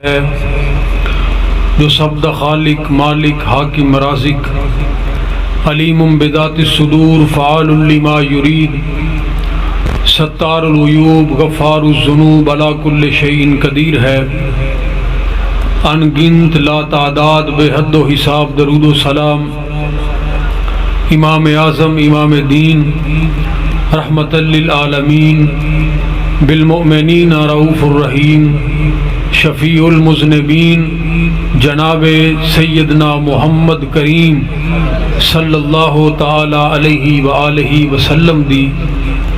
ہے جو سبد خالق مالک حاکم رازق علیم بذات الصدور فعال لما یرید ستار العیوب غفار الذنوب علی کل شیء قدیر ہے، انگنت لا تعداد بے حد و حساب درود و سلام امام اعظم امام دین رحمت للعالمین بالمؤمنین رؤوف الرحیم شفیع المذنبین جناب سیدنا محمد کریم صلی اللہ تعالی علیہ وآلہ وسلم دی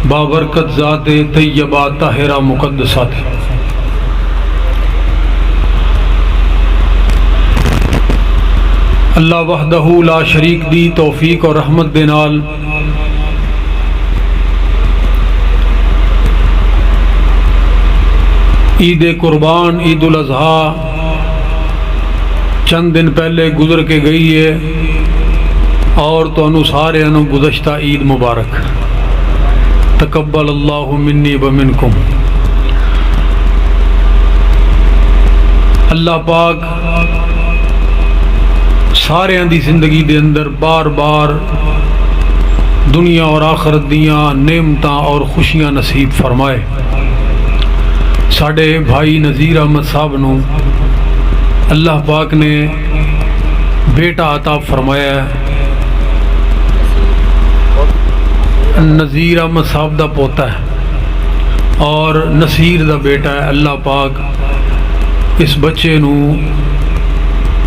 بابرکت ذات طیبہ طاہرہ مقدسات۔ اللہ وحدہ لا شریک دی توفیق اور رحمت دے نال عید قربان عید الاضحیٰ چند دن پہلے گزر کے گئی ہے، اور تو انو سارے انو گزشتہ عید مبارک۔ تقبل اللہ منی و منکم۔ اللہ پاک سارے دی زندگی دے اندر بار بار دنیا اور آخرت دیاں نعمتاں اور خوشیاں نصیب فرمائے۔ ساڑے بھائی نذیر احمد صاحب نو اللہ پاک نے بیٹا عطا فرمایا ہے، نذیر احمد صاحب دا پوتا ہے اور نصیر دا بیٹا ہے۔ اللہ پاک اس بچے نو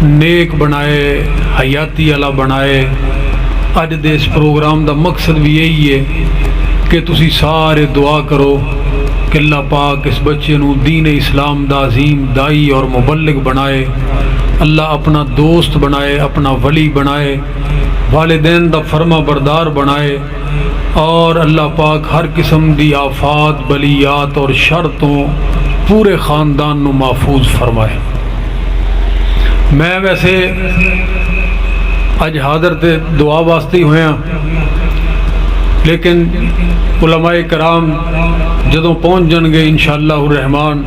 نیک بنائے، حیاتی والا بنائے۔ اج دے اس پروگرام دا مقصد بھی یہی ہے کہ تسی سارے دعا کرو کہ اللہ پاک اس بچے نو دین اسلام دا عظیم دائی اور مبلغ بنائے، اللہ اپنا دوست بنائے، اپنا ولی بنائے، والدین دا فرما بردار بنائے، اور اللہ پاک ہر قسم دی آفات بلیات اور شرطوں پورے خاندان نو محفوظ فرمائے۔ میں ویسے اج حاضر تے دعا واسطے ہوئے ہیں، لیکن علماء کرام جدوں پہنچ جان گے انشاءاللہ الرحمن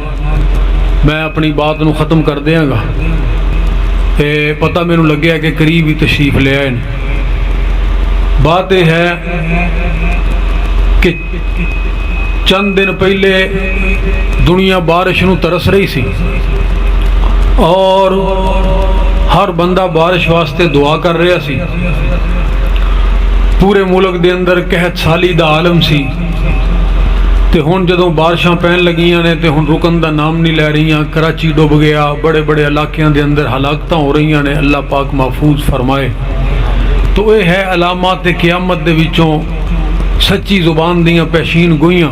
میں اپنی بات نو ختم کر دیاں گا۔ پتہ مینوں لگیا کہ قریب ہی تشریف لے آئے۔ بات یہ ہے کہ چند دن پہلے دنیا بارش نو ترس رہی سی، اور ہر بندہ بارش واسطے دعا کر رہا سی۔ پورے ملک دے اندر قحط سالی دا عالم سی، تے ہن جدوں بارشاں پہن لگیاں نے تے ہن رکن دا نام نہیں لے رہیاں۔ کراچی ڈوب گیا، بڑے بڑے علاقیاں دے اندر ہلاکتاں ہو رہیاں نے، اللہ پاک محفوظ فرمائے۔ تو یہ ہے علامات قیامت دے وچوں سچی زبان دیاں پیشین گوئیاں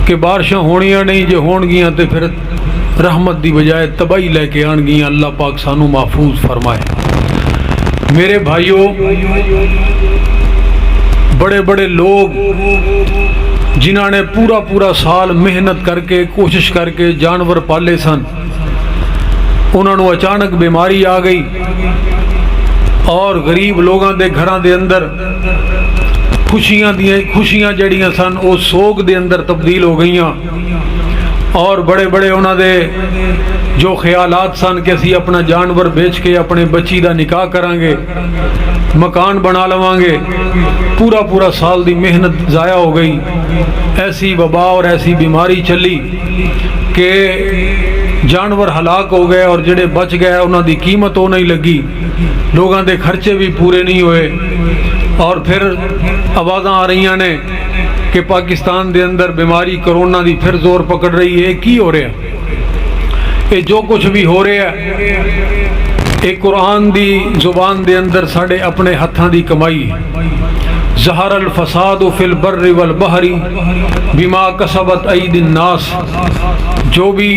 کہ بارشاں ہونیاں نہیں، جے ہون گیاں تے پھر رحمت دی بجائے تباہی لے کے آن گیاں۔ اللہ پاک سانو محفوظ فرمائے۔ میرے بھائیوں، بڑے بڑے لوگ جنہاں نے پورا سال محنت کر کے کوشش کر کے جانور پالے سن، انہاں نو اچانک بیماری آ گئی، اور غریب لوگاں دے گھراں دے اندر خوشیاں جڑیاں سن وہ سوگ دے اندر تبدیل ہو گئیاں، اور بڑے بڑے انہاں دے جو خیالات سن کہ اسی اپنا جانور بیچ کے اپنے بچی دا نکاح کریں گے، مکان بنا لواں گے، پورا سال دی محنت ضائع ہو گئی۔ ایسی وبا اور ایسی بیماری چلی کہ جانور ہلاک ہو گئے، اور جڑے بچ گئے انہاں دی قیمت ہو نہیں لگی، لوگاں دے خرچے بھی پورے نہیں ہوئے۔ اور پھر آوازاں آ رہی نے کہ پاکستان دے اندر بیماری کرونا دی پھر زور پکڑ رہی ہے۔ کی ہو رہا ہے؟ یہ جو کچھ بھی ہو رہا ہے یہ قرآن دی زبان دے اندر ساڑے اپنے ہتھاں دی کمائی ہے۔ ظہر الفساد فی البر والبحر بما کسبت ایدی الناس، جو بھی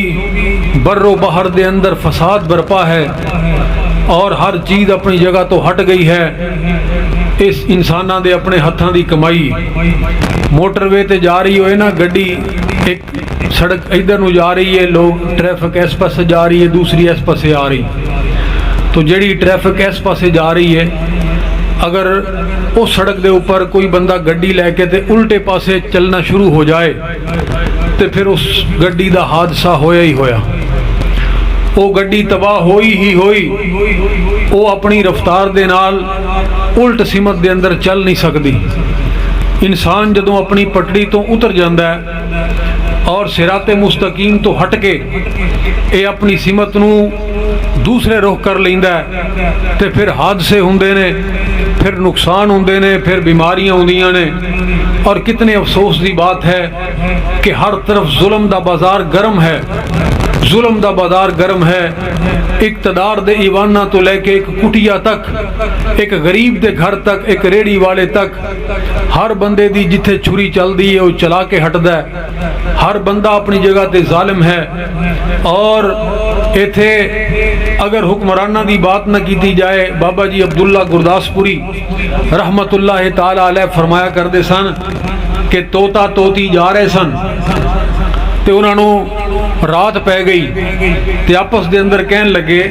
بر و بحر دے اندر فساد برپا ہے اور ہر چیز اپنی جگہ تو ہٹ گئی ہے، اس انساناں دے اپنے ہتھاں دی کمائی۔ موٹر وے تے جا رہی ہوئے نا گڈی، ایک سڑک ادھر نو جا رہی ہے، لوگ ٹریفک اس پاس سے جا رہی ہے، دوسری اس پاس سے آ رہی، تو جڑی ٹریفک اس پاس سے جا رہی ہے اگر اس سڑک دے اوپر کوئی بندہ گڈی لے کے تے الٹے پاسے چلنا شروع ہو جائے تو پھر اس گڈی دا حادثہ ہویا ہی ہویا۔ وہ گڈی تباہ ہوئی ہی ہوئی، وہ اپنی رفتار دے نال الٹ سمت دے اندر چل نہیں سکتی۔ انسان جدوں اپنی پٹڑی تو اتر جاندہ ہے اور صراط مستقیم تو ہٹ کے اے اپنی سمت نو دوسرے رخ کر لیندہ ہے تے پھر حادثے ہوندے نے، پھر نقصان ہوندے نے، پھر بیماریاں ہوندیاں نے۔ اور کتنے افسوس دی بات ہے کہ ہر طرف ظلم دا بازار گرم ہے، ظلم دا بازار گرم ہے۔ اقتدار دے ایوانہ تو لے کے ایک کٹیا تک، ایک غریب دے گھر تک، ایک ریڑی والے تک، ہر بندے دی جتھے چھری چل دی ہے وہ چلا کے ہٹ دا ہے۔ ہر بندہ اپنی جگہ تے ظالم ہے۔ اور ایتھے اگر حکمرانہ دی بات نہ کیتی جائے، بابا جی عبداللہ گرداسپوری رحمت اللہ تعالی علیہ فرمایا کردے سن کہ توتا توتی جا رہے سن تے انہوں نے رات پہ گئی تے آپس دے اندر کہن لگے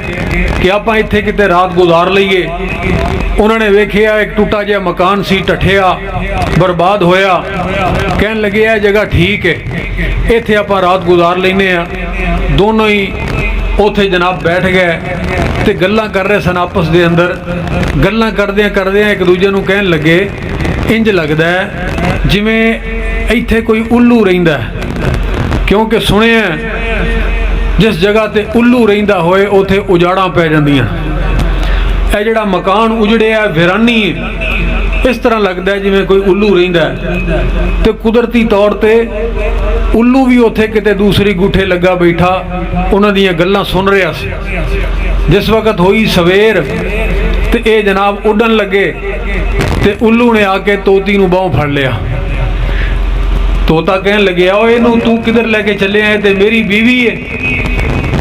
کہ آپاں ایتھے کتے رات گزار لئیے۔ انہوں نے ویکھیا ایک ٹوٹا جہا مکان سی ٹھٹھیا برباد ہویا، کہن لگے یہ جگہ ٹھیک ہے، ایتھے آپاں رات گزار لینے ہیں۔ دونوں ہی اوتھے جناب بیٹھ گئے تے گلاں کر رہے سن آپس دے اندر۔ گلاں کردیاں ایک دوجے نو کہن لگے انج لگدا ہے جویں ایتھے کوئی الو رہندا ہے، کیونکہ سنے ہیں جس جگہ تے الو رہندا ہوئے اوتھے اجاڑاں پہ جاندیاں۔ اے جڑا مکان اجڑیا ہے ویرانی ہے، اس طرح لگتا ہے جویں کوئی الو رہندا ہے۔ تے قدرتی طور تے الو بھی اوتھے کتے دوسری گوٹھے لگا بیٹھا انہاں دیاں گلاں سن رہا سی۔ جس وقت ہوئی سویر تے اے جناب اڈن لگے تے الو نے آ کے توتی نو باہوں پھڑ لیا۔ توتا کہن لگے آؤ اینو تو کدھر لے کے چلے آئے تے میری بیوی ہے۔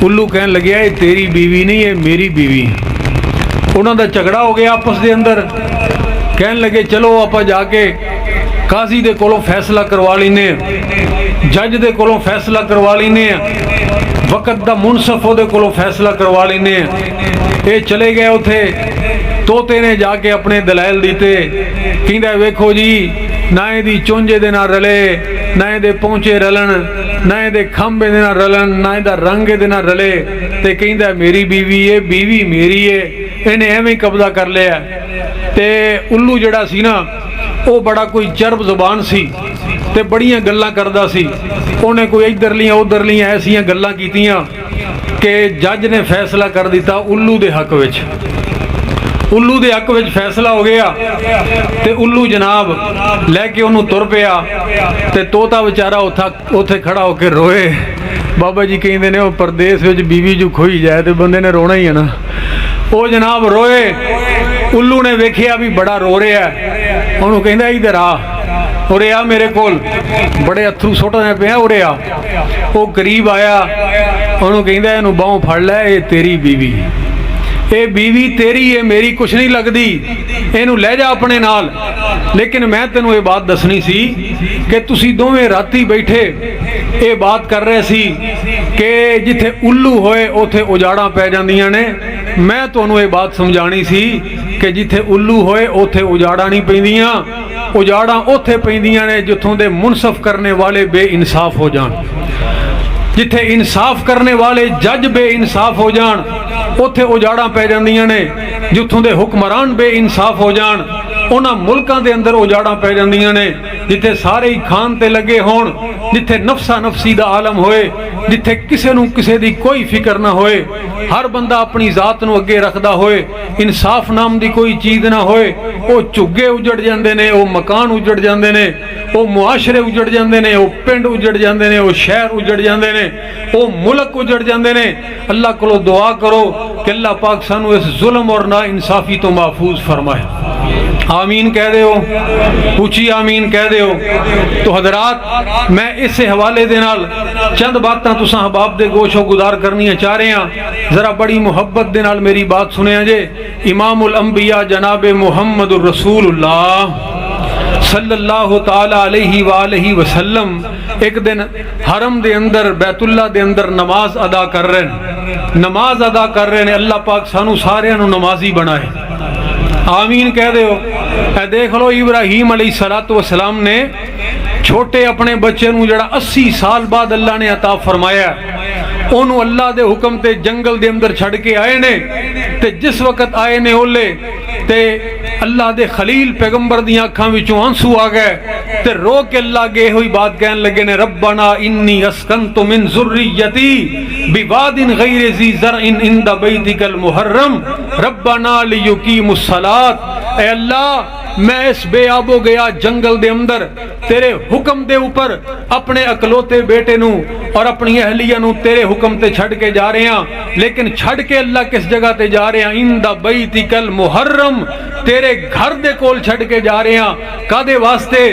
الو کہن لگے آئے تیری بیوی نہیں ہے میری بیوی ہے۔ انہوں دا جھگڑا ہو گیا آپس دے اندر، کہن لگے چلو آپا جا کے قاضی دے کولوں فیصلہ کروا لینے، جج دے کولوں فیصلہ کروا لینے، وقت دا منصف دے کولوں فیصلہ کروا لینے۔ اے چلے گئے اتھے، توتے نے جا کے اپنے دلائل دیتے، کہندا ویکھو جی نہ دی چونجے دے نہ رلے، نہ دے پہنچے رلن، نہ دے کھمبے دے نہ رلن، نہ دا رنگ دے نہ رلے، تے کہندا میری بیوی ہے، بیوی میری ہے، انہیں ایویں قبضہ کر لیا۔ تے الو جڑا سی نا وہ بڑا کوئی چرب زبان سی تے بڑیاں گلاں کردا سی، انہیں کوئی ادھر لیاں ادھر لیاں ایسیاں گلاں کیتیاں کہ جج نے فیصلہ کر دیتا الو دے حق وچ۔ الو دے حق وچ فیصلہ ہو گیا تے الو جناب لے کے انہوں تر پیا تے توتا بیچارہ اوتھے کھڑا ہو کے روئے۔ بابا جی کہندے نے وہ پردیس وچ بیوی جو کھوئی جائے تے بندے نے رونا ہی ہے نا۔ وہ جناب روئے، الو نے ویکھیا بھی بڑا رو رہا ہے، انہوں کہندا ادھر آ، اورے آ میرے کول، بڑے اتھرو سٹنے پے ہیں، اورے آ۔ وہ قریب آیا، انہوں کہندا اینو باہوں پھڑ لے، اے تیری بیوی، اے بیوی تیری ہے، میری کچھ نہیں لگدی، اینو لے جا اپنے نال۔ لیکن میں تینوں یہ بات دسنی سی کہ تسی دوویں راتی بیٹھے اے بات کر رہے سی کہ جتھے الو ہوئے اوتھے اجاڑاں پہ جاندیاں نے۔ میں تانوں یہ بات سمجھانی سی کہ جتھے الو ہوئے اوتھے اجاڑاں نہیں پیندیاں، اجاڑاں اوتھے پیندیاں نے جتھوں دے منصف کرنے والے بے انصاف ہو جان، جتھے انصاف کرنے والے جج بے انصاف ہو جان اوتھے اجاڑاں پہ جاندیاں نے، جتھوں دے حکمران بے انصاف ہو جان انہاں ملکاں دے اندر اجاڑاں پہ جاندیاں نے، جتھے سارے ہی کھان تے لگے ہون، جتھے نفسا نفسی دا عالم ہوئے، جتھے کسے نو کسے دی کوئی فکر نہ ہوئے، ہر بندہ اپنی ذات نو اگے رکھدا ہوئے، انصاف نام دی کوئی چیز نہ ہوئے، او چگے اجڑ جاندے نے، او مکان اجڑ جاندے نے، او معاشرے اجڑ جاندے نے، او پنڈ اجڑ جاندے نے، او شہر اجڑ جاندے نے، او ملک اجڑ جاندے نے۔ اللہ کو دعا کرو کہ اللہ پاک سانو اس ظلم اور نا انصافی تو محفوظ فرمائے۔ آمین کہہ دے ہو، پوچھی آمین کہہ دے ہو۔ تو حضرات میں اس حوالے دے نال چند باتاں تساں احباب دے گوش و گزار کرنیاں چاہ رہے ہیں، ذرا بڑی محبت دے نال میری بات سنیں جے۔ امام الانبیاء جناب محمد الرسول اللہ صلی اللہ تعالی علیہ وآلہ وسلم ایک دن حرم دے اندر بیت اللہ دے اندر نماز ادا کر رہے ہیں، نماز ادا کر رہے ہیں۔ اللہ پاک سانو سارے انو نمازی بنائے، آمین کہہ دے ہو۔ اے دیکھ لو ابراہیم علیہ السلام نے چھوٹے اپنے بچے نو جڑا 80 سال بعد اللہ نے عطا فرمایا، انہوں اللہ دے حکم تے جنگل دے اندر چھڑ کے آئے نے تے جس وقت آئے نے اولے تے اللہ دے خلیل پیغمبر دیاں اکھاں وچوں آنسو آ گئے تے رو کے اللہ گئے ہوئی بات کہن لگے نے ربنا انی اسکنت من ذریتی بواد غیر ذی زرع عند بیتک المحرم ربنا لیقیموا الصلاۃ، اے اللہ میں اس بے آب و گیا جنگل دے اندر تیرے حکم دے اوپر اپنے اکلوتے بیٹے نو اور اپنی اہلیہ نو تیرے حکم تے چھڑ کے جا رہے ہیں، لیکن چھڑ کے اللہ کس جگہ تے جا رہے ہیں؟ عند بیتک المحرم، تیرے گھر دے کول چھڑ کے جا رہے ہیں، کادے واسطے؟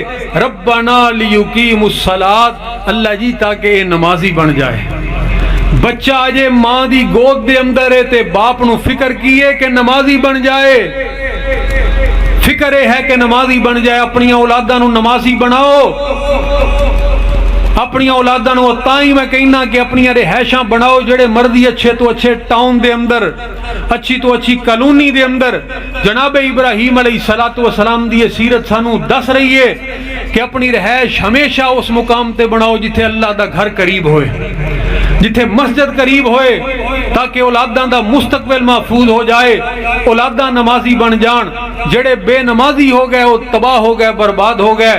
ربنا لیقیموا الصلاۃ، اللہ جی تاکہ یہ نمازی بن جائے۔ بچہ آجے ماں دی گود دے اندر ہے تے باپ نو فکر کیے کہ نمازی بن جائے، فکر ہے کہ نمازی بن جائے، اپنی اولاداں نو نمازی بناؤ، اپنی اولاداں نو تائیں میں کہنا کہ اپنی رہائشاں بناؤ جڑے مرضی اچھے تو اچھے ٹاؤن دے اندر، اچھی تو اچھی کالونی دے اندر۔ جناب ابراہیم علیہ السلام دی سیرت سانو دس رہی ہے کہ اپنی رہائش ہمیشہ اس مقام تے بناؤ جتھے اللہ دا گھر قریب ہوئے، جتھے مسجد قریب ہوئے، تاکہ اولاداں دا مستقبل محفوظ ہو جائے، اولاداں نمازی بن جان۔ جڑے بے نمازی ہو گئے وہ تباہ ہو گئے، برباد ہو گئے۔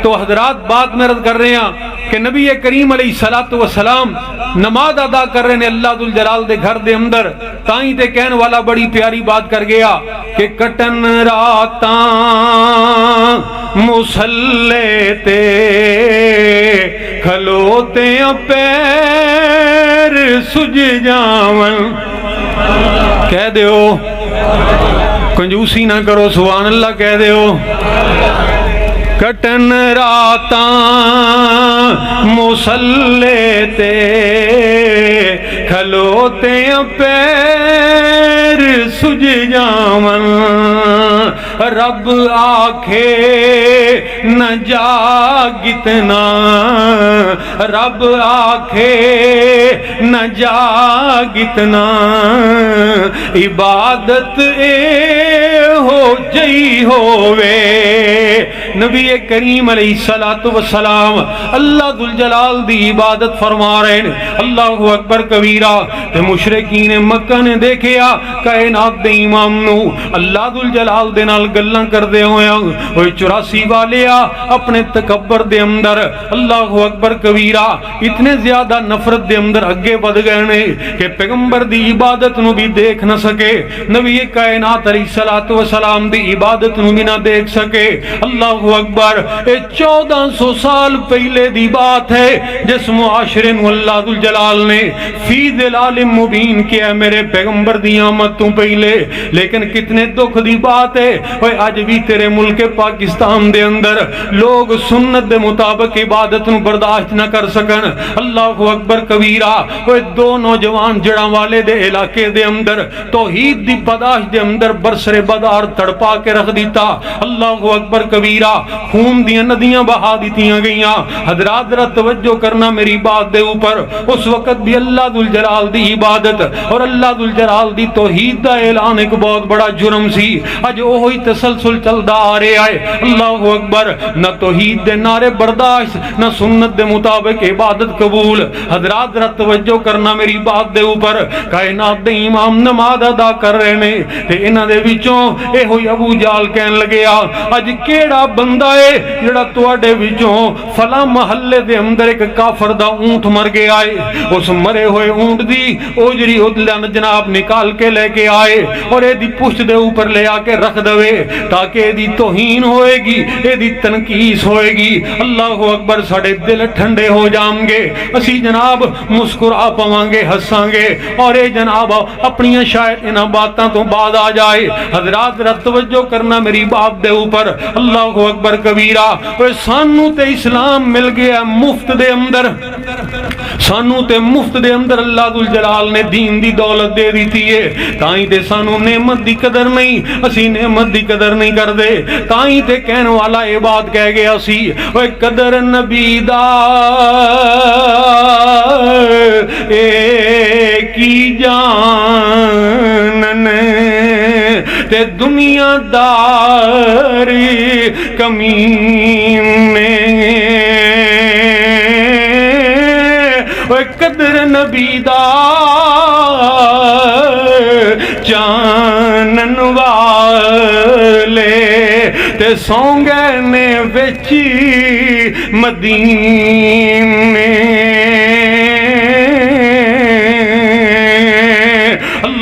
تو حضرات بات میں رد کر رہے ہیں کہ نبی کریم علیہ السلام نماز ادا کر رہے ہیں اللہ ذوالجلال دے گھر دے اندر، تائیں تے کہن والا بڑی پیاری بات کر گیا کہ کٹن راتاں مصلے تے کھلوتے پیر سج جاون، کہہ دیو کنجوسی نہ کرو، سبحان اللہ کہہ دیو۔ کٹن راتاں مصلے تے کھلوتے پیر سج جاون، رب آکھے نہ جاگتنا، رب آکھے نہ جاگتنا، عبادت اے ہو جئی ہووے۔ نبی کریم علیہ السلام اللہ ذوالجلال دی عبادت فرما رہے ہیں، اللہ اکبر کبیرہ۔ تے مشرکین مکہ نے دیکھیا کائنات دے امام نو اللہ ذوالجلال دے نال گلاں کردے ہویا، اوے 84 والیا اپنے تکبر دے اندر اللہ اکبر کبیرہ اتنے زیادہ نفرت دے اندر اگے بڑھ گئے نے کہ پیغمبر دی عبادت نو بھی دیکھ نہ سکے، نبی کائنات علیہ السلام دی عبادت نو بھی نہ دیکھ سکے۔ اللہ اکبر، اے 1400 سال پہلے دی بات ہے جس معاشرے نو اللہ ذوالجلال نے فی ظلال مبین کیا میرے پیغمبر دی آمد تو پہلے۔ لیکن کتنے دکھ دی بات ہے، اوے آج بھی تیرے ملک پاکستان دے اندر لوگ سنت دے مطابق عبادت نو برداشت نہ کر سکن۔ اللہ اکبر کبیرہ، اوے 2 نوجوان جڑاں والے دے علاقے دے اندر توحید دی پاداش دے اندر برسر بدار تڑپا کے رکھ دیتا۔ اللہ اکبر کبیرہ، خون دیاں ندیاں بہا دیتیاں گئیاں۔ حضرات ذرا توجہ کرنا میری بات دے اوپر، اس وقت بھی اللہ ذوالجلال دی عبادت اور اللہ ذوالجلال دی توحید دا اعلان ایک بہت بڑا جرم سی۔ اج وہی تسلسل چلدا آ رہا ہے۔ اللہ اکبر، نہ توحید دے نعرے برداشت، نہ سنت دے مطابق عبادت قبول۔ حضرات ذرا توجہ کرنا میری بات دے اوپر، کائنات دے امام نماز ادا کر رہے نے تے انہاں دے وچوں اے ہوئی ابو جال کہن لگیا اج کیڑا بندہ ہے جڑا تواڈے وچوں فلاں محلے دے اندر ایک کافر دا اونٹ مر گیا ہے، اس مرے ہوئے اونٹ دی اوجری ادلن جناب نکال کے لے کے آئے اور اے دی پشت دے اوپر لے آ کے رکھ دوے تاکہ اے دی توہین ہوئے گی، اے دی تنقیص ہوئے گی۔ اللہ اکبر، ساڈے دل ٹھنڈے ہو جان گے، اسی جناب مسکرا پواں گے، ہساں گے، اور اے جناب اپنی شاید انہاں باتاں تو بعد آ جائے۔ حضرات ذرا توجہ کرنا میری بات دے اوپر، اللہ اکبر کبیرہ۔ سانو تے اسلام مل گیا مفت دے اندر، سانو تے مفت دے اندر اللہ ذوالجلال نے دین دی دولت دے دیتی ہے، تائیں تے سانو نعمت دی قدر نہیں، اسی نعمت دی قدر نہیں کر دے، تائیں تے کہن والا یہ بات کہہ گیا سی اوے قدر نبی دا اے کی جانن تے دنیا داری کمینے اوے قدر نبی دا چانن والے تے سونگے نے وچی مدینے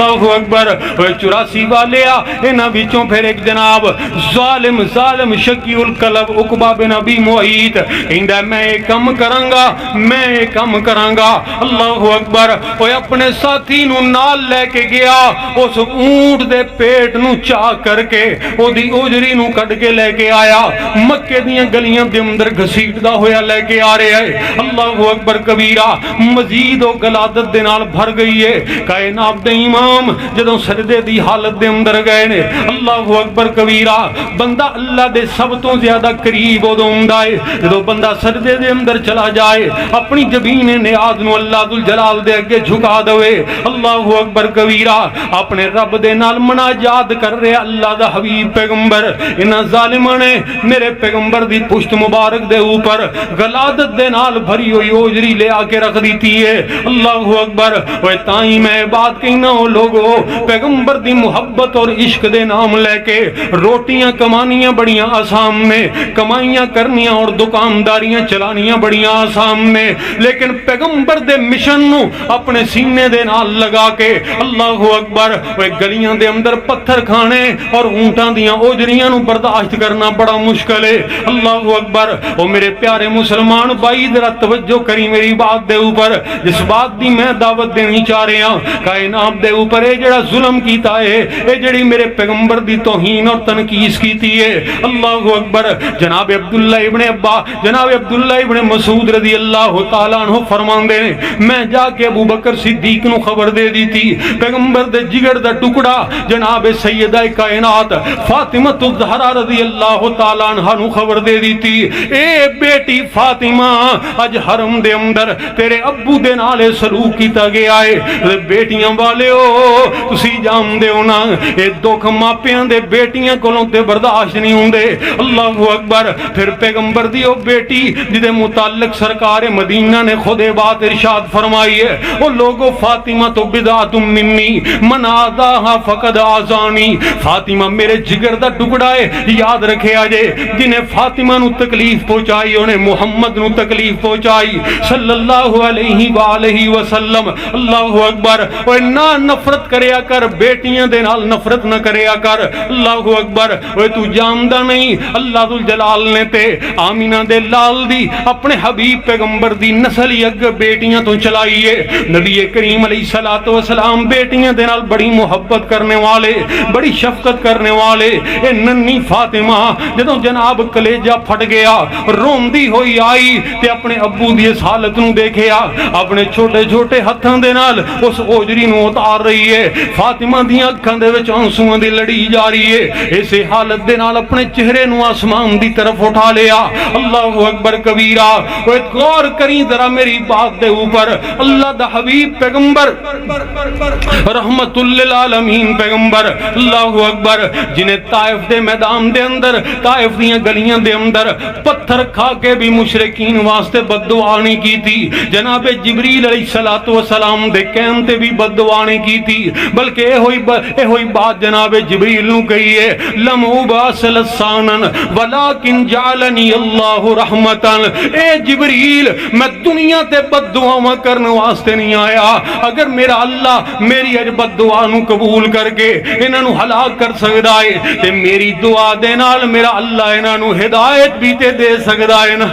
اللہ اکبر 84 والے انہاں وچوں پھر ایک جناب ظالم شکی القلب عقبہ بن ابی معیط کہندا میں یہ کم کراں گا اللہ اکبر اوے اپنے ساتھی نو نال لے کے گیا اس اونٹ دے پیٹ نو چا کر کے او دی اوجری نو کڈ کے لے کے آیا مکے دیاں گلیاں دے اندر گھسیٹدا ہویا لے کے آ رہا ہے اللہ اکبر کبیرہ مزید او گلادت دے نال بھر گئی ہے کائنات دے امام جدوں سجدے دی حالت دے اندر گئے نے اللہ اکبر کبیرہ بندہ اللہ دے سب تو زیادہ قریب ادوں ہوندا ہے جدوں بندہ سجدے دے اندر چلا جائے اپنی جبین نیاز نو اللہ ذوالجلال دے اگے جھکا دوے اللہ اکبر کبیرہ اپنے رب دے نال مناجات کر رہے اللہ دا حبیب پیغمبر انہاں ظالماں نے میرے پیغمبر دی پشت مبارک دے اوپر غلادت دے نال بھری ہوئی اوجری لے آ کے رکھ دیتی ہے اللہ اکبر اوے تائیں میں بات کہنا ہو لوگو پیغمبر دی محبت اور عشق دے نام لے کے روٹیاں کمانیاں بڑیاں آسان نے کمائیاں کرنیاں اور دکانداریاں چلانیاں بڑیاں آسان نے لیکن پیغمبر دے مشن نو اپنے سینے دے نال لگا کے اللہ اکبر وہ گلیاں دے اندر پتھر کھانے اور اونٹاں دیاں اوجریاں نو برداشت کرنا بڑا مشکل ہے اللہ اکبر او میرے پیارے مسلمان بھائی ذرا توجہ کری میری بات دے اوپر جس بات دی میں دعوت دینی چاہ رہا ہوں کائنات دے اوپر اے جڑا ظلم کیتا ہے اے جڑی میرے پیغمبر دی توہین اور تنقیص کیتی ہے اللہ اکبر جناب عبداللہ ابن مسعود رضی اللہ تعالیٰ عنہ فرماندے نے میں جا کے ابو بکر صدیق نو خبر دے دی تھی پیغمبر دے جگر دا ٹکڑا جناب سیدہ کائنات فاطمہ الزہرا رضی اللہ تعالیٰ عنہ نو خبر دے دی تھی اے بیٹی فاطمہ اج حرم دے اندر تیرے ابو دے نالے سلوک کیتا گیا ہے بیٹیاں والے ہو تسی جان دے ہو نا اے دکھ ماپیاں دے بیٹیاں کولوں تے برداشت نہیں ہوندے اللہ اکبر پھر پیغمبر دی او بیٹی جدے متعلق سرکار مدینہ نے خود بات ارشاد فرمائی ہے او لوگو فاطمہ تو بدعت منی من آذاہا فقد آزانی فاطمہ میرے جگر دا ٹکڑا ہے یاد رکھے آجے جنہیں فاطمہ نو تکلیف پہنچائی انہیں محمد نو تکلیف پہنچائی صلی اللہ علیہ وآلہ وسلم اللہ اکبر اور نہ نفرت کریا کر بیٹیاں دے نال نفرت نہ کریا کر اللہ اکبر اور تو جاندہ نہیں اللہ ذوالجلال نے تے آمینہ دے لال دی اپنے حبیب پیغمبر دی نسلی اگ بیٹیاں تو چلائیے نبی کریم علیہ السلام بیٹیاں دے نال بڑی محبت کرنے والے بڑی شفقت کرنے والے اے ننی فاطمہ جدوں جناب کلیجہ پھٹ گیا روندی ہوئی آئی تے اپنے ابو دی اس حالت نو دیکھیا اپنے چھوٹے چھوٹے ہتھاں دے نال اس اوجری نو اتار رہی ہے فاطمہ دی اکھاں دے وچ آنسواں دی لڑی جا رہی ہے اسی حالت دے نال اپنے چہرے نو آسمان دی طرف اٹھا لیا اللہ اکبر کبیرہ وہ غور کریں ذرا میری بات دے اوپر اللہ دا حبیب پیغمبر رحمت للعالمین پیغمبر اللہ اکبر جنہیں طائف دے میدان دے اندر طائف دیاں گلیاں دے اندر پتھر کھا کے بھی مشرکین واسطے بد دعا نہیں کی تھی جناب جبریل علیہ السلام دے کہن تے بھی بد دعا نہیں کی تھی بلکہ اے ہوئی بات جناب جبریل نو کہی ہے لم ابعث لسانن ولکن جعلنی اللہ رحمتن اے جبریل میں دنیا تے بد دعا کرنے واسطے نہیں آیا اگر میرا اللہ میری اج بد دعا نو قبول کر کے انہاں نو ہلاک کر سکدا ہے تے میری دعا دے نال میرا اللہ انہاں نو ہدایت بھی تے دے سکدا ہے نا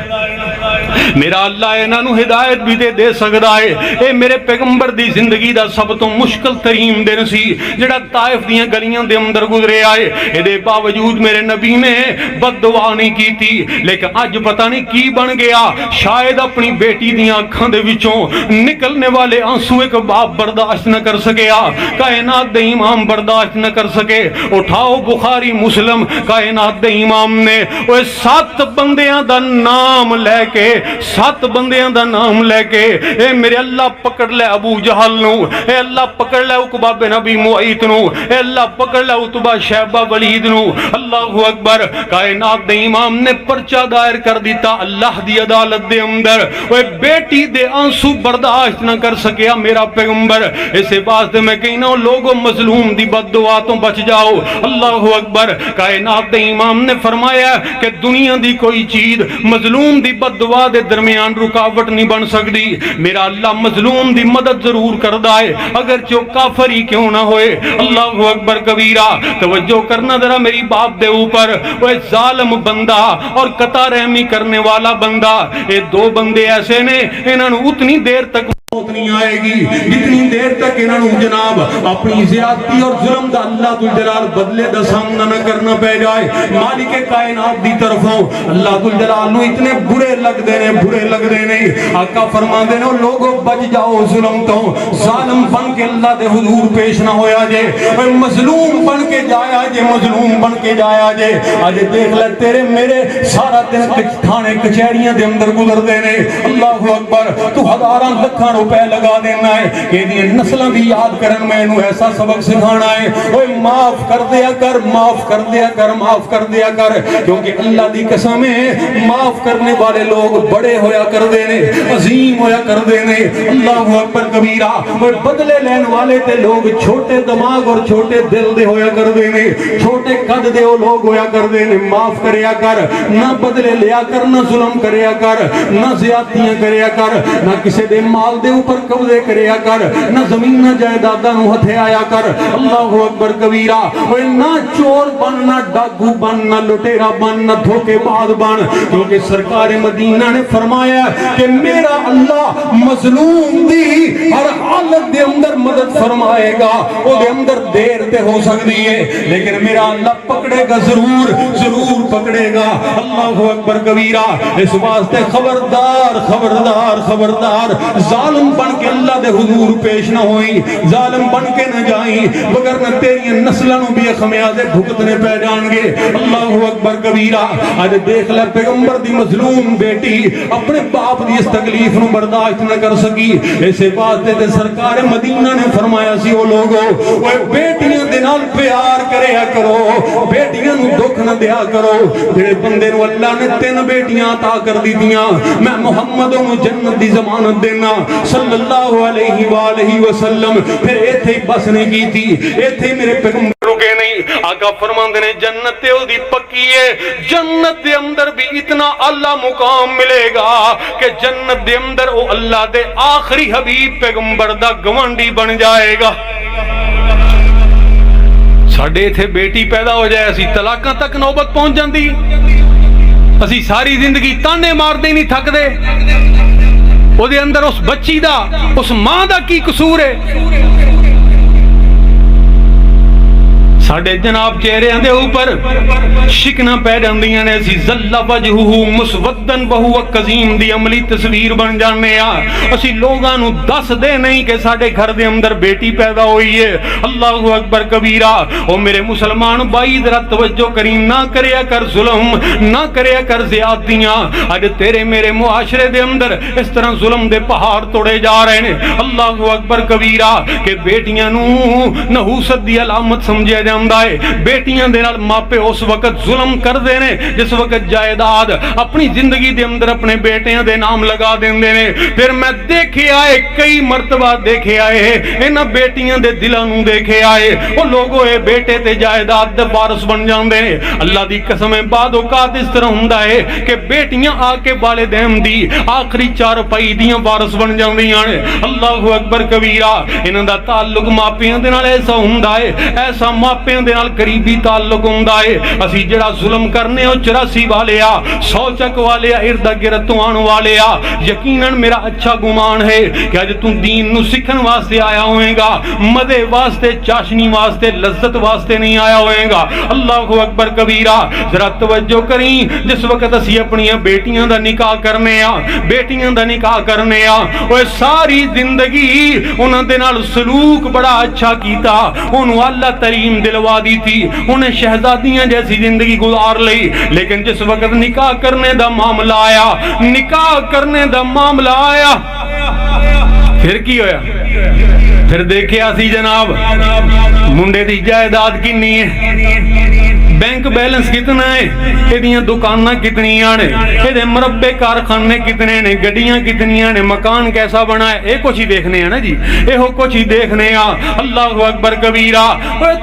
میرا اللہ انہاں نو ہدایت بھی دے سکدا ہے اے میرے پیغمبر دی زندگی دا سب تو مشکل ترین دن سی جڑا طائف دیاں گلیاں دے اندر گزرے آئے اے دے باوجود میرے نبی نے بد دعا نہیں کی تھی لیکن اج پتہ نہیں کی بن گیا شاید اپنی بیٹی دیاں اکھاں دے وچوں نکلنے والے آنسو ایک باپ برداشت نہ کر سکیا کائنات دے امام برداشت نہ کر سکے اٹھاؤ بخاری مسلم کائنات دے امام نے وہ 7 بندیاں دا نام لے کے سات بندیاں دا نام لے کے اے میرے اللہ پکڑ لے ابو جہل نو، اے اللہ پکڑ لے عقبہ بن ابی معیط نو، اے اللہ پکڑ لے عتبہ شیبہ ولید نو۔ اللہ اکبر، کائنات دے امام نے پرچہ دائر کر دیتا اللہ دی عدالت دے اندر، وہ بیٹی دے آنسو برداشت نہ کر سکیا میرا پیغمبر، اسے واسطے میں کہنا لوگوں مظلوم دی بد دعا تو بچ جاؤ۔ اللہ اکبر، کائنات دے امام نے فرمایا کہ دنیا دی کوئی چیز مظلوم دی بد دعا دے درمیان رکاوٹ نہیں بن سکتی، میرا اللہ مظلوم دی مدد ضرور کر دائے اگر جو کافر ہی کیوں نہ ہوئے۔ اللہ اکبر کبیرہ، توجہ کرنا ذرا میری باپ دے اوپر، وہ ظالم بندہ اور قطع رحمی کرنے والا بندہ، یہ دو بندے ایسے نے انہوں نے اتنی دیر تک موت نہیں آئے گی جتنی دیر تک انہوں نے جناب اپنی زیادتی اور ظلم دا اللہ ذوالجلال بدلے دا سامنا نہ کرنا پہ جائے۔ مالک کائنات دی طرفوں اللہ ذوالجلال نو اتنے برے لگ دینے، برے لگ دینے، آقا فرما دینے لوگوں بچ جاؤ ظلم تو، ظالم بن کے اللہ دے حضور پیش نہ ہویا جے، مظلوم بن کے جایا جے، مظلوم بن کے جایا جے۔ آج دیکھ لے تیرے میرے سارا دن تھانے کچہریاں دے اندر گزر دینے، اللہ اکبر، تو ہزاراں لکھاں روپے لگا دینا ہے کہ یہ نسلیں بھی یاد کرن، میں انہوں ایسا سبق سکھانا ہے، اوہ معاف کر دیا کر، معاف کر دیا کر، معاف کر دیا کر، کیونکہ اللہ دی قسم ہے معاف کرنے والے لوگ بڑے ہویا کر دینے، عظیم ہویا کر دینے۔ اللہ اکبر کبیرہ، وہ بدلے لین والے تے لوگ چھوٹے دماغ اور چھوٹے دل دے ہویا کر دینے، چھوٹے قد دے وہ لوگ ہویا کر دینے۔ معاف کریا کر، نہ بدلے لیا کر، نہ ظلم کریا کر، نہ زیادتیاں کریا کر، نہ کسی دے مال دے اوپر قبضے کریا کر، نہ زمین نہ جائیداداں نو ہتھے آیا کر۔ اللہ اکبر کبیرہ، نہ چور بن، نہ ڈاکو بن، نہ لٹیرا بن، نہ دھوکے باز بن، کیونکہ سرکار مدینہ نے فرمایا کہ میرا اللہ مظلوم دی ہر حالت دے اندر مدد فرمائے گا، وہ دے اندر دیر تے ہو سکتی ہے لیکن میرا اللہ پکڑے گا، ضرور ضرور پکڑے گا۔ اللہ اکبر کبیرہ، اس واسطے خبردار خبردار خبردار، ظالم بن کے اللہ دے حضور پیش نہ ہوئی، ظالم بن کے نہ جائیں، مگر نہ تیری نسلوں بھی خمیازے بھگتنے پہ جان گے۔ اللہ اکبر کبیرہ، آج دیکھ لے پیغمبر دی مظلوم بیٹی اپنے باپ دی اس تکلیف نو برداشت نہ کر سکی، ایسے واسطے تے سرکار مدینہ نے فرمایا سی او لوگو وہ بیٹیاں دے نال پیار کریا کرو، بیٹیاں نو دکھ نہ دیا کرو۔ جڑے بندے نو اللہ نے 3 بیٹیاں عطا کر دی دیاں، میں محمد نو جنت دی ضمانت دینا صلی اللہ علیہ وآلہ وسلم، پھر ایتھے ہی بس نہیں کی تھی، ایتھے میرے پیغمبر رکے نہیں۔ آقا فرماندے نے جنت تے او دی پکی ہے، جنت دے اندر بھی اتنا اللہ مقام ملے گا کہ جنت دے اندر او اللہ دے آخری حبیب پیغمبر دا گوانڈی بن جائے گا۔ ساڑھے تھے بیٹی پیدا ہو جائے اسی طلاقاں تک نوبت پہنچ جاندی، اسی ساری زندگی تانے مار دے نہیں تھک دے، وہ دے اندر اس بچی دا، اس ماں دا کی قصور ہے؟ ساڑھے جناب چہرے اندے اوپر شکنہ پہ جاندیاں نے، اسی ذل وجہہ مسودن وہو قزیم دی عملی تصویر بن جانے اسی لوگاں نو دس دے نہیں کہ ساڑھے گھر دے اندر بیٹی پیدا ہوئی ہے۔ اللہ اکبر کبیرہ، او میرے مسلمان بائی ذرا توجہ کریں، نہ کریا کر ظلم، نہ کریا کر زیادتیاں۔ آج تیرے میرے معاشرے دے اندر اس طرح ظلم دے پہاڑ توڑے جا رہے ہیں۔ اللہ اکبر کبیرہ، کہ بیٹیاں نو نحوست دی علامت سمجھے جا بیٹیاں دے نال ماپے اس وقت ظلم کر دینے جس وقت جائیداد اپنی زندگی دے اندر اپنے بیٹیاں دے نام لگا دیندے نے۔ پھر میں دیکھے آئے، کئی مرتبہ دیکھے آئے، انہاں بیٹیاں دے دلاں نوں دیکھے آئے، وہ لوگوں اے بیٹے تے جائیداد دے وارث بن جاندے نے۔ اللہ دی قسم ہے بعد اوقات اس طرح ہوندا ہے کہ بیٹیاں آ کے والدین دی آخری چارپائی دیاں وارث بن جاندیاں نے۔ اللہ اکبر کبیرہ، انہاں دا تعلق ماپیاں دے نال ایسا ہوندا ہے، ایسا ماپے دے نال قریبی تعلق ہوندا ہے۔ اسی جڑا ظلم کرنے او 84 والے آ، 100 چک والے آ، ارد گرد تو آن والے آ، یقیناً میرا اچھا گمان ہے کہ اج تو دین نو سکھن واسطے آیا ہوئے گا، مدے واسطے، چاشنی واسطے، لذت واسطے نہیں آیا ہوئے گا۔ اللہ اکبر کبیرہ، ذرا توجہ کریں، جس وقت اسی اپنی بیٹیاں دا نکاح کرنے آ، بیٹیاں دا نکاح کرنے آ، وہ ساری زندگی انہاں دے نال سلوک بڑا اچھا کیتا، انہوں اللہ تریم دل دلوا دی تھی، انہیں شہزادیاں جیسی زندگی گزار لی، لیکن جس وقت نکاح کرنے دا معاملہ آیا، نکاح کرنے دا معاملہ آیا، پھر کی ہویا؟ پھر دیکھیا سی جناب منڈے دی جائیداد کنی ہے، بینک بیلنس کتنا ہے، یہ دکاناں کتنی نے، یہ مربے کارخانے کتنے نے، گڈیاں کتنی نے، مکان کیسا بنا ہے، یہ کچھ ہی دیکھنے ہیں نا جی، یہ کچھ ہی دیکھنے ہیں۔ اللہ اکبر کبیرہ،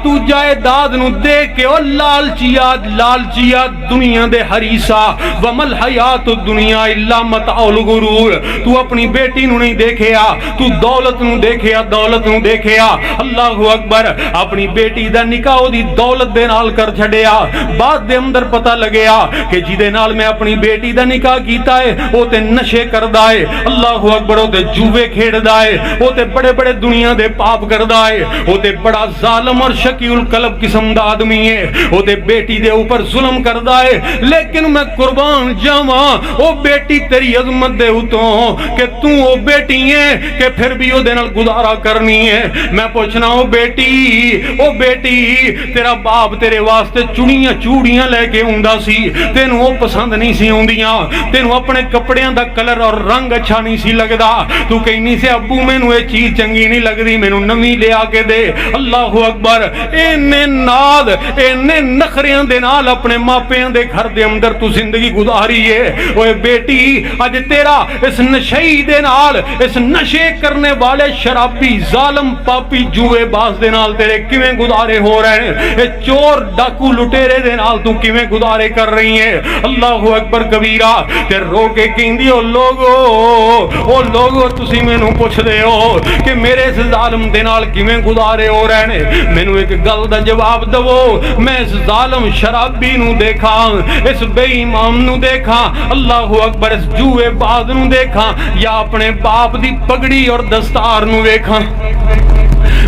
تو جائیداد نو دیکھ کے او لالچیات لالچیات دنیا دے حریصہ ومل حیات الدنیا الا متاع الغرور، تو اپنی بیٹی نو نہیں دیکھیا، تو دولت نو دیکھیا، دولت نو دیکھیا۔ اللہ اکبر، اپنی بیٹی دا نکاح دی دولت دے نال کر چھڑے، بعد دے اندر پتہ لگیا کہ جیدے نال میں اپنی بیٹی دا نکاح کیتا ہے وہ تے نشے کردہ ہے، اللہ اکبر، وہ تے جوے کھیڑدہ ہے، وہ تے بڑے بڑے دنیا دے پاپ کردہ ہے، وہ تے بڑا ظالم اور شکی القلب قسم دا آدمی ہے، وہ تے بیٹی دے اوپر ظلم کردہ ہے۔ لیکن میں قربان جاواں وہ بیٹی تیری عظمت دے اتوں کہ تو وہ بیٹی ہے کہ پھر بھی وہ دے نال گزارا کرنی ہے۔ میں پوچھنا وہ بیٹی تیرا باپ تیرے واسطے چڑیاں چوڑیاں لے کے ہوندا سی، تینوں وہ پسند نہیں سی ہوندیاں، تینوں اپنے کپڑیاں دا کلر اور رنگ اچھا نہیں سی لگدا، تو کہنی سے ابو مینوں یہ چیز چنگی نہیں لگدی، مینوں نویں لے آ کے دے۔ اللہ اکبر، اینے ناد اینے نخریاں دے نال اپنے ماپیاں دے گھر دے اندر تو زندگی گزاری ہے۔ اوے بیٹی، اج تیرا اس نشئی دے نال، اس نشے کرنے والے شرابی ظالم پاپی جوے باز دے نال تیرے کیویں گزارے ہو رہے ہیں، اے چور ڈاکو لٹیرے دے نال تو کیویں گزارے کر رہی ہیں۔ اللہ اکبر کبیرہ، تے رو کے کہندی او لوگو تسی مینوں پوچھ دے ہو کہ میرے اس ظالم دے نال کیویں گزارے ہو رہے نے، مینوں ایک گل دا جواب دو، میں اس ظالم شرابی نو دیکھا، اس بے ایمان نو دیکھا، اللہ اکبر، اس جوے باز نو دیکھا، یا اپنے باپ دی پگڑی اور دستار نو دیکھا؟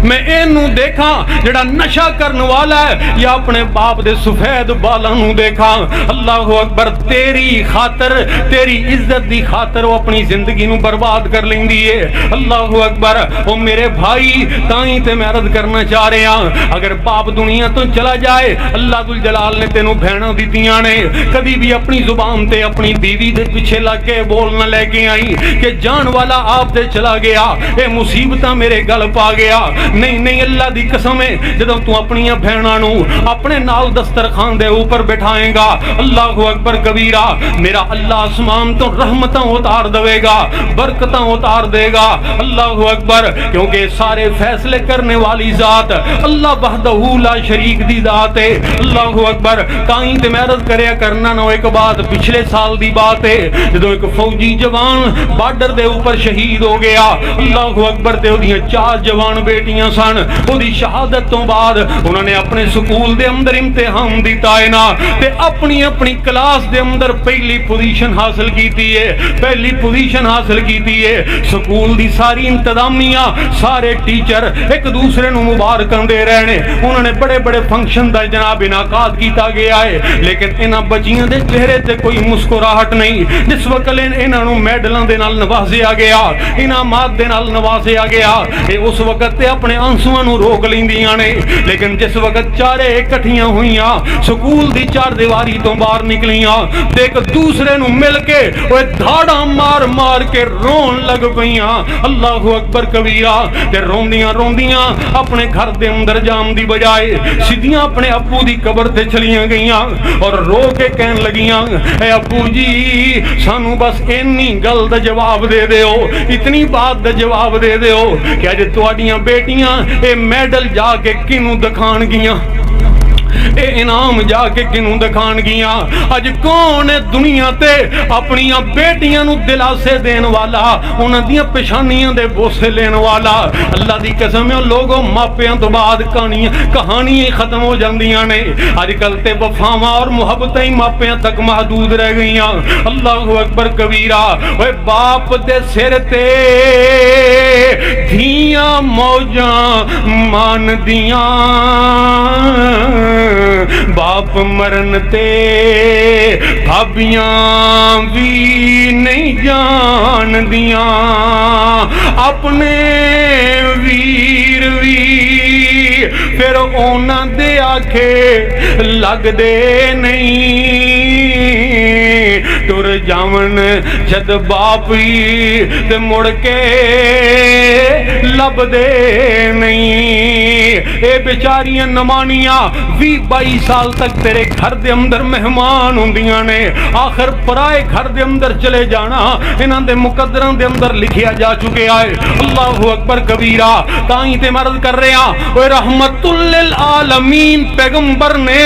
میں اینو دیکھا جڑا نشہ کرنے والا ہے، یا اپنے باپ دے سفید بالاں نو دیکھا؟ اللہ اکبر، تیری خاطر، تیری عزت دی خاطر وہ اپنی زندگی نو برباد کر لیندی ہے۔ اللہ اکبر، او میرے بھائی، تائیں تے میں عرض کرنا چاہ رہے ہیں، اگر باپ دنیا تو چلا جائے، اللہ ذوالجلال نے تینوں بہناں دتیاں نے، کبھی بھی اپنی زبان تے اپنی بیوی دے پیچھے لگ کے بولنا لے کے آئی کہ جان والا آپ تے چلا گیا، اے مصیبتاں میرے گل پا گیا۔ نہیں، اللہ دی قسم ہے، جدوں تو اپنی بہناں نو اپنے نال دسترخوان دے اوپر بٹھائیں گا، اللہ اکبر کبیرہ، میرا اللہ آسمان تو رحمتاں اتار دے گا، برکتاں اتار دے گا۔ اللہ اکبر، کیونکہ سارے فیصلے کرنے والی ذات اللہ وحدہ لا شریک دی ذات ہے۔ اللہ اکبر، تائیں تے میں عرض کریا کرنا نو ایک بات پچھلے سال دی بات ہے، جدوں ایک فوجی جوان بارڈر دے اوپر شہید ہو گیا، اللہ اکبر، تے اودیاں 4 جوان بیٹیاں سن، اودی شہادت تو بعد انہوں نے اپنے سکول دے اندر امتحان دیتا ہے نا، تے اپنی کلاس دے اندر پہلی پوزیشن حاصل کیتی ہے، پہلی پوزیشن حاصل کیتی ہے۔ سکول دی ساری انتظامیہ، سارے ٹیچر ایک دوسرے نو مبارکاں دے رہے ہیں، انہوں نے بڑے بڑے فنکشن دا جناب انعقاد کیتا گیا ہے، لیکن انہاں بچیاں دے چہرے تے کوئی مسکراہٹ نہیں۔ جس وقت انہاں نو میڈلاں دے نال نوازیا گیا، انعامات دے نال نوازیا گیا، اے اس وقت تے اپنے آنسواں نو روک لیندیاں نے، لیکن جس وقت چارے اکٹھیاں ہوئیاں، سکول دی 4 دیواری تو باہر نکلیاں، تے ایک دوسرے نو مل کے وہ دھاڑاں مار مار کے رون لگ پئیاں۔ اللہ اکبر کبیرہ، تے روندیاں اپنے گھر دے اندر جام دی بجائے سیدھیاں اپنے ابو دی قبر تے چلیاں گئیاں اور رو کے کہن لگیاں، اے ابو جی، سانو بس اینی گل دا جواب دے دیو، اتنی بات دا جواب دے دیو کہ اج تواڈیاں بیٹیاں اے میڈل جا کے کینوں دکھان گیاں، اے انعام جا کے کنوں دکھان گیاں۔ اج کون ہے دنیا تے اپنی بیٹیاں نو دلاسے دین والا، انہاں دیاں پیشانیاں دے بوسے لین والا؟ اللہ دی قسم ہے، لوگوں ماپیاں تو بعد کہانیاں ختم ہو جاندیاں نے، اج کل تے وفاواں اور محبتاں ہی ماپیاں تک محدود رہ گئیاں۔ اللہ اکبر کبیرہ، اوے باپ دے سر تے دھیاں موجاں مان دیاں، باپ مرن تے بھابیاں بھی نہیں جان دیاں، اپنے ویر وی پھر اونا دے آکھے لگ دے نہیں ٹر جاون جد باپی تے مڑ کے لب دے نہیں اے بیچاریاں نمانیاں 20-22 سال تک تیرے گھر دے اندر مہمان ہوندیاں نے آخر پرائے گھر دے اندر چلے جانا انہاں دے مقدران دے اندر لکھیا جا چکے آئے اللہ اکبر کبیرہ تائیں تے مرد کر رہے ہیں اوے رحمت للعالمین پیغمبر نے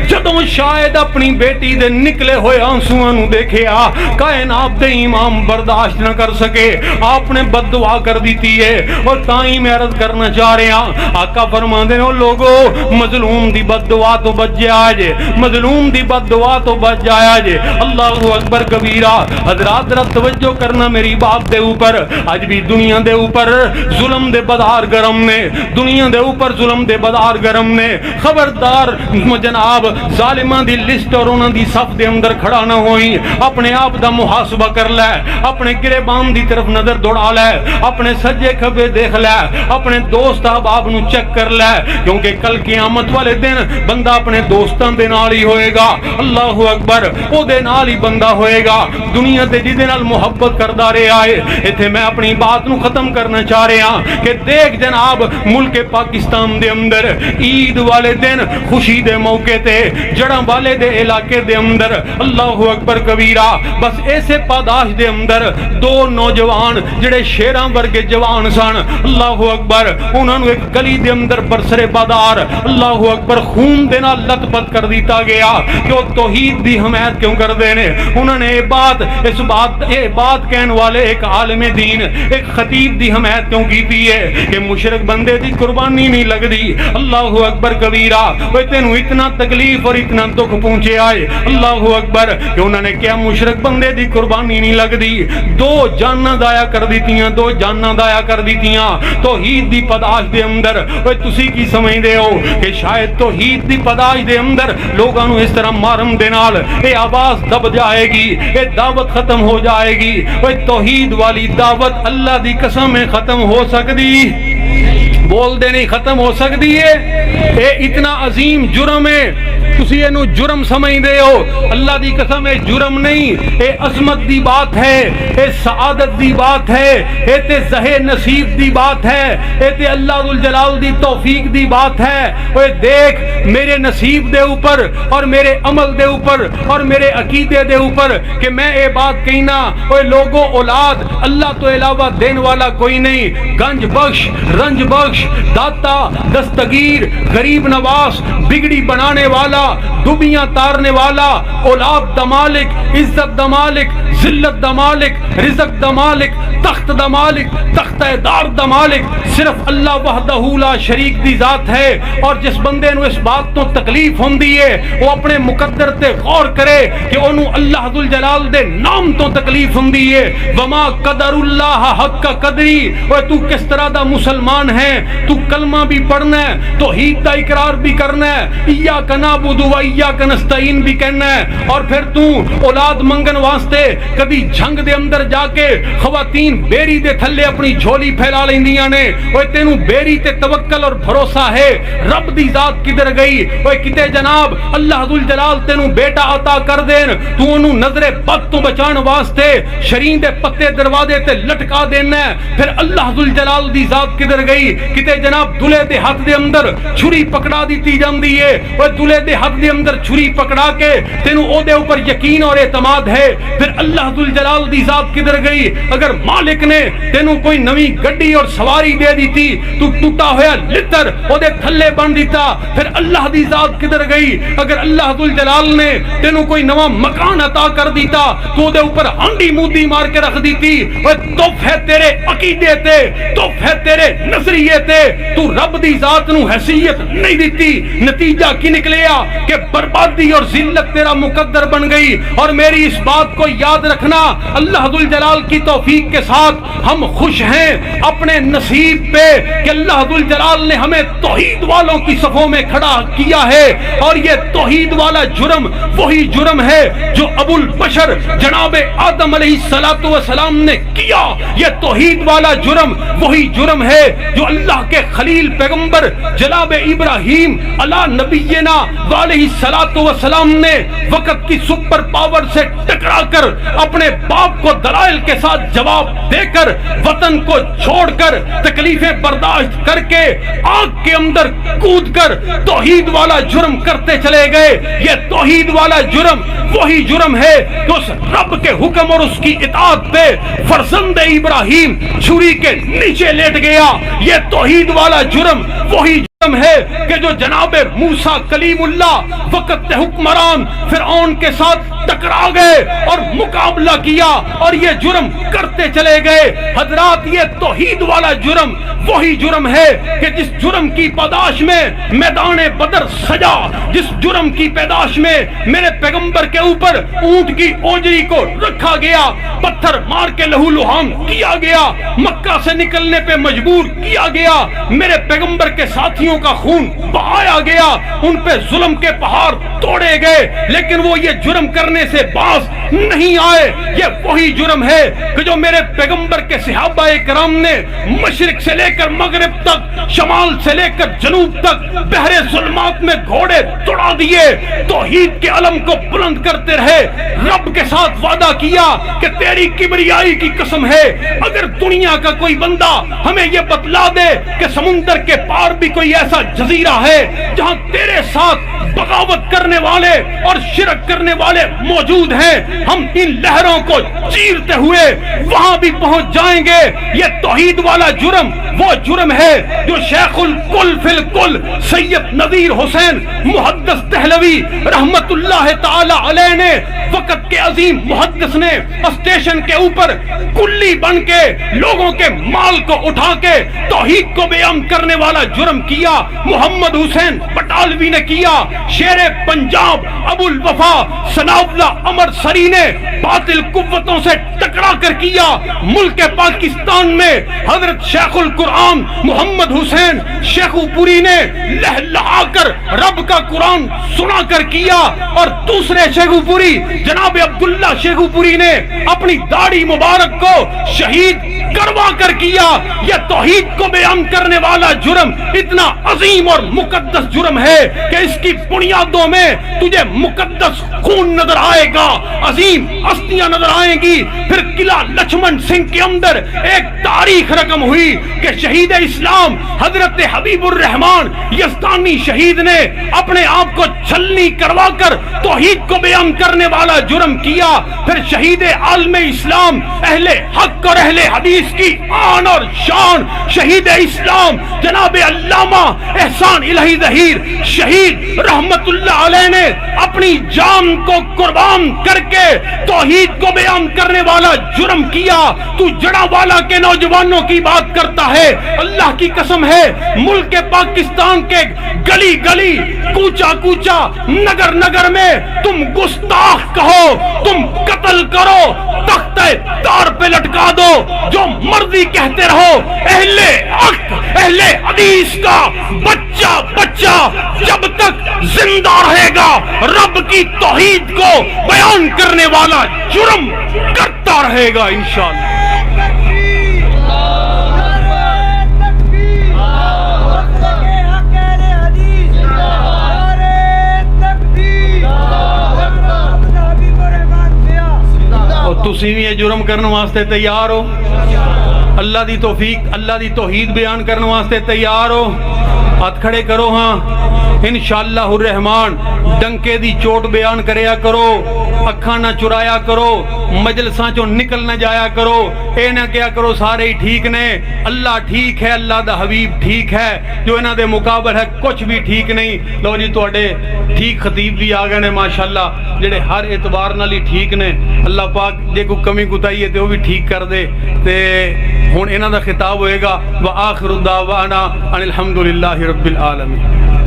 جدوں شاید اپنی بیٹی دے نکلے ہوئے آنسواں نو دیکھیا کائنات دے امام برداشت نہ کر سکے آپ نے بد دعا کر دیتی ہے اور تائیں میں عرض کرنا چاہ رہے ہیں آقا فرماندے نے لوگو مظلوم دی بد دعا تو بچ جایا جے مظلوم دی بد دعا تو بچ جایا جے اللہ اکبر کبیرہ حضرات ذرا توجہ کرنا میری بات دے اوپر آج بھی دنیا دے اوپر ظلم دے بدار گرم نے دنیا دے اوپر ظلم دے بدار گرم نے خبردار جناب ظالماں دی لسٹ اور انہاں دی صف دے اندر کھڑا نہ ہوئی اپنے آپ دا محاسبہ کر لے اپنے گریبان دی طرف نظر دوڑا لے اپنے سجے کھبے دیکھ لے اپنے دوست احباب نو چیک کر لے کیونکہ کل قیامت والے دن بندہ اپنے دوستاں دے نال ہی ہوئے گا اللہ اکبر او دے نال ہی بندہ ہوئے گا دنیا تے جدے نال محبت کردا رہیا ہے ایتھے میں اپنی بات نو ختم کرنا چاہ رہا ہاں کہ دیکھ جناب ملک پاکستان دے اندر عید والے دن خوشی دے موقع تے جڑاں والے دے علاقے دے اندر اللہ اکبر کبیرہ بس ایسے پاداش دے اندر دو نوجوان جڑے شیراں ورگے جوان سن اللہ اکبر انہاں نو ایک گلی دے اندر برسر بادار اللہ اکبر خون دے نال لت پت کر دیتا گیا کہ وہ توحید دی حمایت کیوں کر دے نے انہوں نے یہ بات کہن والے ایک عالم دین ایک خطیب دی حمایت کیوں کیتی ہے کہ مشرک بندے دی قربانی نہیں لگ دی اللہ اکبر کبیرہ وہ تینوں اتنا تکلیف اور اتنا دکھ پہنچے آئے اللہ اکبر کہ انہوں نے کیا مشرک بندے دی قربانی نہیں لگ دی دو جاناں دایا کر دیتیاں دو جاناں دایا کر دیتیاں توحید دی پداش دے اندر وہ تسی کی سمجھ دے ہو کہ شاید توحید دی پداش دے اندر لوگاں نو اس طرح مارم دے نال اے آواز دب جائے گی اے دعوت ختم ہو جائے گی وہ توحید والی دعوت اللہ دی قسم میں ختم ہو سکتی بول دے نہیں ختم ہو سکتی ہے اے اتنا عظیم جرم ہے تسی اینو جرم سمجھ دے ہو اللہ دی قسم ہے جرم نہیں اے عظمت دی بات ہے اے سعادت دی بات ہے اے تے زہ نصیب دی بات ہے اے تے اللہ ذوالجلال دی توفیق دی بات ہے اے دیکھ میرے نصیب دے اوپر اور میرے عمل دے اوپر اور میرے عقیدے دے اوپر کہ میں اے بات کہنا اے لوگوں اولاد اللہ تو علاوہ دین والا کوئی نہیں گنج بخش رنج بخش داتا دستگیر غریب نواز بگڑی بنانے والا دبیاں تارنے والا اولاد دا مالک عزت دا مالک ذلت دا مالک رزق دا مالک تخت دا مالک تختہ دار دا مالک صرف اللہ وحدہ لا شریک دی ذات ہے اور جس بندے نو اس بات تو تکلیف ہوندی ہے وہ اپنے مقدر تے غور کرے کہ انہوں اللہ ذوالجلال دے نام تو تکلیف ہوندی ہے وما قدر اللہ حق کا قدری اور تو کس طرح دا مسلمان ہے تو کلمہ بھی پڑھنا ہے توحید دا اقرار بھی کرنا ہے ایاک نعبد و ایاک نستعین بھی کہنا ہے اور پھر تو اولاد منگن واسطے کبھی جھنگ دے اندر جا کے خواتین بیری دے تھلے اپنی جھولی پھیلا لیندیاں نے اوے تینوں بیری تے توکل اور بھروسہ ہے رب دی ذات کدھر گئی اوے کتے جناب اللہ ذوالجلال تینوں بیٹا عطا کر دین تو انہوں نظر بد تو بچان واسطے شرین دے پتے دروازے تے لٹکا دینا ہے پھر اللہ ذوالجلال دی ذات کدھر گئی کتے جناب دلے دے ہاتھ دے اندر چھری پکڑا دیتی جاندی ہے اوے دلے دے ہاتھ دے اندر چھری پکڑا کے تینوں او دے اوپر یقین اور اعتماد ہے پھر اللہ ذوالجلال دی ذات کدھر گئی اگر مالک نے تینوں کوئی نوی گڈی اور سواری دے دیتی تو ٹوٹا ہویا لتر او دے تھلے بن دیتا پھر اللہ دی ذات کدھر گئی اگر اللہ ذوالجلال نے تینوں کوئی نوا مکان عطا کر دیتا تو دے اوپر ہانڈی مودی مار کے رکھ دیتی اور توف ہے تیرے عقیدے تے توف ہے تیرے نظریے تے تو رب دی ذات نو حیثیت نہیں دیتی نتیجہ کی نکلیا کہ بربادی اور ذلت تیرا مقدر بن گئی. اور میری اس بات کو یاد رکھنا، اللہ ذوالجلال کی توفیق کے ساتھ ہم خوش ہیں اپنے نصیب پہ کہ اللہ ذوالجلال نے ہمیں توحید والوں کی صفوں میں کھڑا کیا ہے. اور یہ توحید والا جرم وہی جرم ہے جو ابو البشر جناب آدم علیہ السلام نے کیا. یہ توحید والا جرم وہی جرم ہے جو اللہ کے خلیل پیغمبر جناب ابراہیم علی نبینا علیہ السلام نے وقت کی سپر پاور سے ٹکرا کر اپنے باپ کو دلائل کے ساتھ جواب دے کر وطن کو چھوڑ کر تکلیفیں برداشت کر کے آگ کے اندر کود کر توحید والا جرم کرتے چلے گئے. یہ توحید والا جرم وہی جرم ہے کہ اس رب کے حکم اور اس کی اطاعت پہ فرزند ابراہیم چھری کے نیچے لیٹ گیا. یہ توحید والا جرم وہی جرم ہے کہ جو جناب موسیٰ کلیم اللہ وقت حکمران فرعون کے ساتھ ٹکرا گئے اور مقابلہ کیا اور یہ جرم کرتے چلے گئے. حضرات یہ توحید والا جرم وہی جرم ہے کہ جس جرم کی پاداش میں میدان بدر سجا، جس جرم کی پیداش میں میرے پیغمبر کے اوپر اونٹ کی اوجری کو رکھا گیا، پتھر مار کے لہو لہان کیا گیا، مکہ سے نکلنے پہ مجبور کیا گیا، میرے پیغمبر کے ساتھیوں کا خون بہایا گیا، ان پہ ظلم کے پہاڑ توڑے گئے، لیکن وہ یہ جرم کرنے سے باز نہیں آئے. یہ وہی جرم ہے کہ جو میرے پیغمبر کے صحابہ کرام نے مشرق سے لے کر مغرب تک، شمال سے لے کر جنوب تک بحر ظلمات میں گھوڑے دوڑا دیے، توحید کے علم کو بلند کرتے رہے. رب کے ساتھ وعدہ کیا کہ تیری کبریائی کی قسم ہے اگر دنیا کا کوئی بندہ ہمیں یہ بتلا دے کہ سمندر کے پار بھی کوئی ایسا جزیرہ ہے جہاں تیرے ساتھ بغاوت کرنے والے اور شرک کرنے والے موجود ہیں، ہم ان لہروں کو چیرتے ہوئے وہاں بھی پہنچ جائیں گے. یہ توحید والا جرم وہ جرم ہے جو شیخ الکل فی الکل سید نذیر حسین محدث دہلوی رحمت اللہ تعالی علیہ نے، وقت کے عظیم محدث نے، اسٹیشن کے اوپر کلی بن کے لوگوں کے مال کو اٹھا کے توحید کو بیان کرنے والا جرم کیا. محمد حسین پٹالوی نے کیا، شیر پنجاب ابو الوفا ثناءاللہ امر سری نے باطل قوتوں سے ٹکرا کر کیا. ملک پاکستان میں حضرت شیخ القرآن محمد حسین شیخو پوری نے لہلہا کر رب کا قرآن سنا کر کیا، اور دوسرے شیخو پوری جناب عبداللہ شیخو پوری نے اپنی داڑھی مبارک کو شہید کروا کر کیا. یہ توحید کو بیان کرنے والا جرم اتنا عظیم اور مقدس جرم ہے کہ اس کی بنیادوں میں تجھے مقدس خون نظر آئے گا، عظیم ہستیاں نظر آئیں گی. پھر قلعہ لچھمن سنگھ کے اندر ایک تاریخ رقم ہوئی کہ شہید اسلام حضرت حبیب الرحمان یزدانی شہید نے اپنے آپ کو چھلنی کروا کر توحید کو بیان کرنے والا جرم کیا. پھر شہید عالم اسلام اہل حق اور اہل حدیث کی آن اور شان شہید اسلام جناب علامہ احسان الہی ظہیر شہید رحمت اللہ علیہ نے اپنی جان کو قربان کر کے توحید کو بیان کرنے والا جرم کیا. تو جڑا والا کے نوجوانوں کی بات کرتا ہے، اللہ کی قسم ہے ملک پاکستان کے گلی گلی کوچا کوچا نگر نگر میں تم گستاخ کہو، تم قتل کرو، تختہ دار پہ لٹکا دو، جو مرضی کہتے رہو، اہل حق اہل حدیث کا بچہ بچہ جب تک زندہ رہے گا رب کی توحید کو بیان کرنے والا جرم کرتا رہے گا انشاءاللہ. تسی بھی یہ جرم کرنے واسطے تیار ہو؟ اللہ دی توفیق اللہ دی توحید بیان کرنے واسطے تیار ہو؟ ہاتھ کھڑے کرو. ہاں انشاءاللہ الرحمن ڈنکے دی چوٹ بیان کریا کرو، اکھاں نہ چرایا کرو، مجلساں چوں نکل نہ جایا کرو، اے نہ کیا کرو سارے ہی ٹھیک نے، اللہ ٹھیک ہے، اللہ دا حبیب ٹھیک ہے، جو انہاں دے مقابل ہے کچھ بھی ٹھیک نہیں. لو جی تواڈے ٹھیک خطیب بھی آ گئے نے ماشاءاللہ جڑے ہر اعتبار نال ہی ٹھیک نے. اللہ پاک جے کوئی کمی کوتاہی ہے تے وہ بھی ٹھیک کر دے. تے ہن انہاں دا خطاب ہوئے گا وآخر دعوانا ان الحمدللہ رب العالمین.